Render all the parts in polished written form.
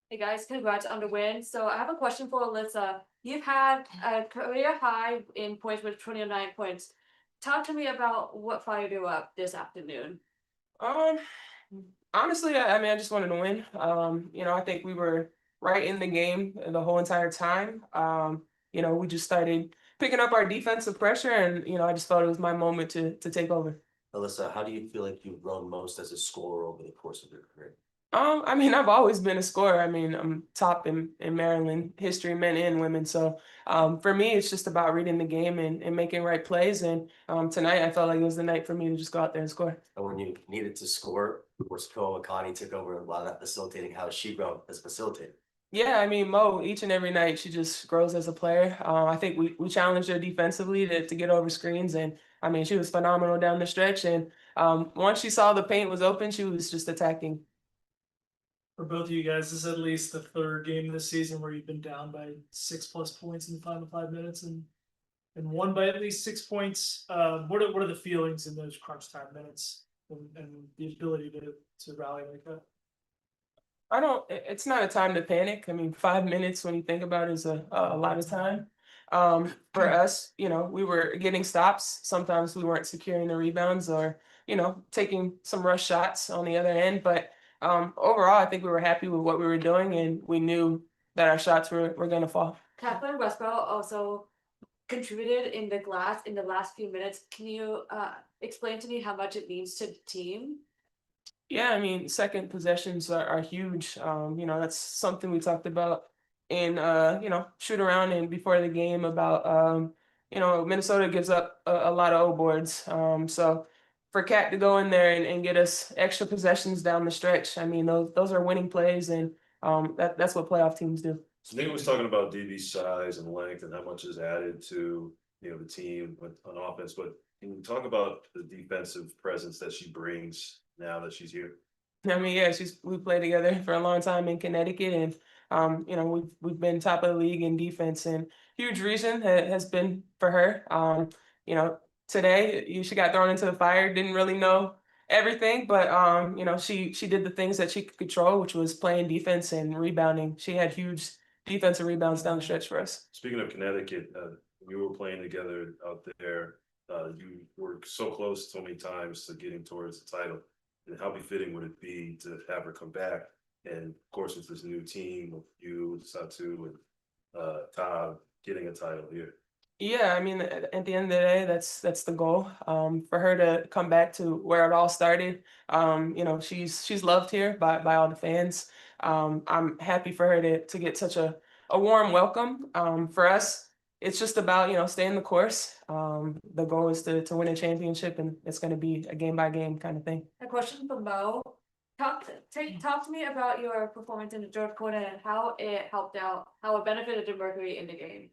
Hey guys, congrats on the win. So I have a question for Alyssa. You've had a career high in points with 29 points. Talk to me about what fired you up this afternoon. Um, Honestly, I mean, I just wanted to win. I think we were right in the game the whole entire time. We just started picking up our defensive pressure, and I just felt it was my moment to take over. Alyssa, how do you feel like you've grown most as a scorer over the course of your career? I mean, I've always been a scorer. I mean, I'm top in Maryland history, men and women. So for me, it's just about reading the game and making right plays. And tonight, I felt like it was the night for me to just go out there and score. And when you needed to score, of course, Akoa Makani took over a lot of that facilitating. How has she grown as a facilitator? Yeah, I mean, Mo, each and every night, she just grows as a player. I think we challenged her defensively to get over screens. And I mean, she was phenomenal down the stretch. And once she saw the paint was open, she was just attacking. For both of you guys, this is at least the third game this season where you've been down by 6+ points in the final 5 minutes and won by at least 6 points. What are the feelings in those crunch time minutes and the ability to rally like that? It's not a time to panic. I mean, 5 minutes when you think about it is a lot of time. For us, we were getting stops. Sometimes we weren't securing the rebounds or, taking some rush shots on the other end. But overall, I think we were happy with what we were doing and we knew that our shots were going to fall. Catherine Westboro also contributed in the glass in the last few minutes. Can you explain to me how much it means to the team? Yeah, I mean, second possessions are huge. That's something we talked about in shoot around and before the game about Minnesota gives up a lot of O boards. So for Cat to go in there and get us extra possessions down the stretch, I mean those are winning plays and that's what playoff teams do. So Nick was talking about DB's size and length and how much is added to the team on offense, but can you talk about the defensive presence that she brings now that she's here? I mean, yeah, we played together for a long time in Connecticut, and we've been top of the league in defense, and huge reason has been for her. You know, today she got thrown into the fire, didn't really know everything, but she did the things that she could control, which was playing defense and rebounding. She had huge defensive rebounds down the stretch for us. Speaking of Connecticut, when you were playing together out there, you were so close so many times to getting towards the title. And how befitting would it be to have her come back? And of course, with this new team with you, Satu, and Todd getting a title here. Yeah, I mean, at the end of the day, that's the goal. For her to come back to where it all started. She's loved here by all the fans. I'm happy for her to get such a warm welcome. For us, it's just about staying the course. The goal is to win a championship, and it's going to be a game by game kind of thing. A question for Mo. Talk to me about your performance in the third quarter and how it helped out, how it benefited the Mercury in the game.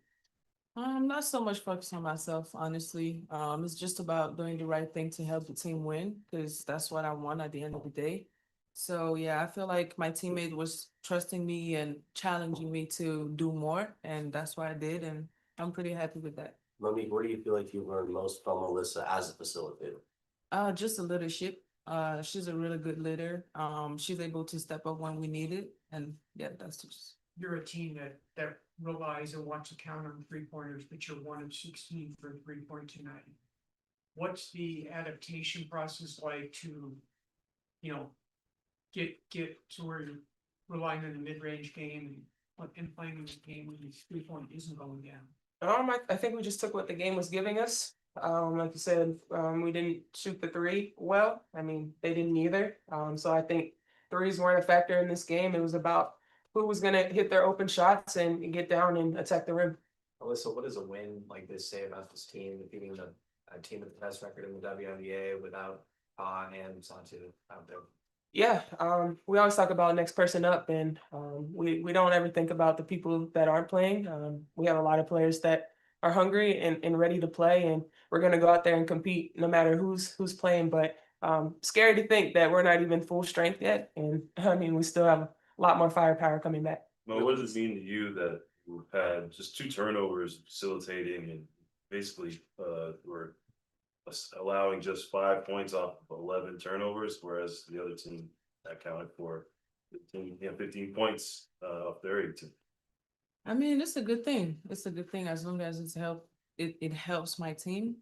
Not so much focused on myself, honestly. It's just about doing the right thing to help the team win, because that's what I want at the end of the day. So yeah, I feel like my teammate was trusting me and challenging me to do more, and that's what I did, and I'm pretty happy with that. Monique, where do you feel like you learned most from Alyssa as a facilitator? Just the leadership. She's a really good leader. She's able to step up when we need it, and yeah, that's just. You're a team that relies and wants to count on 3-pointers, but you're 1 of 16 for 3-point tonight. What's the adaptation process like to, get to where you're relying on the mid-range game and playing in the game when the 3-point isn't going down? I think we just took what the game was giving us. Like you said, we didn't shoot the three well. I mean, they didn't either. So I think threes weren't a factor in this game. It was about who was going to hit their open shots and get down and attack the rim. Alyssa, what does a win like this say about this team, defeating a team with the best record in the WNBA without and Santu out there? Yeah, we always talk about next person up, and we don't ever think about the people that aren't playing. We have a lot of players that are hungry and ready to play, and we're going to go out there and compete no matter who's playing. But scary to think that we're not even full strength yet, and I mean we still have a lot more firepower coming back. Well, what does it mean to you that you had just 2 turnovers facilitating and basically were allowing just 5 points off of 11 turnovers, whereas the other team accounted for 15 points off their 18. I mean, it's a good thing. It's a good thing as long as it helps my team.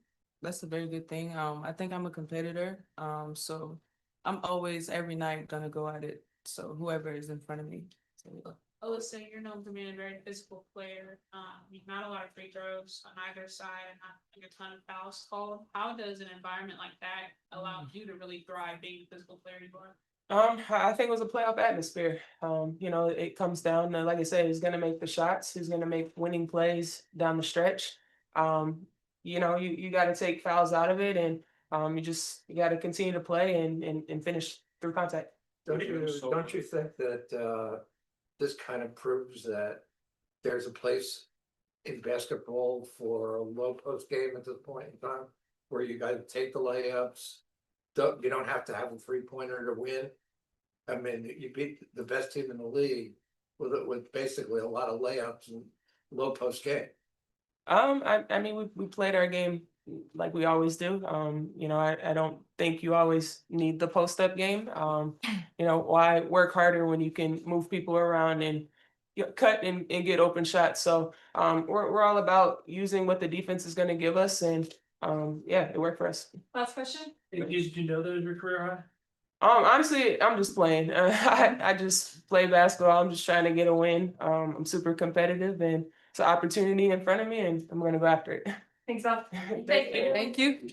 That's a very good thing. I think I'm a competitor. So I'm always every night gonna go at it. So whoever is in front of me. So, Alyssa, you're known for being a very physical player. Not a lot of free throws on either side and not like a ton of fouls called. How does an environment like that allow you to really thrive being the physical player you are? I think it was a playoff atmosphere. You know, it comes down to, like I said, who's gonna make the shots, who's gonna make winning plays down the stretch. You know, you got to take fouls out of it, and you got to continue to play and finish through contact. Don't you think that this kind of proves that there's a place in basketball for a low post game at this point in time, where you gotta take the layups? You don't have to have a 3-pointer to win. I mean, you beat the best team in the league with basically a lot of layups and low post game. I mean, we played our game like we always do. You know, I don't think you always need the post up game. You know, why work harder when you can move people around and cut and get open shots? So we're all about using what the defense is going to give us, and yeah, it worked for us. Last question. Did you know that was your career high? Honestly, I'm just playing. I just play basketball. I'm just trying to get a win. I'm super competitive, and it's an opportunity in front of me, and I'm going to go after it. Thanks, Bob. Thank you. thank you.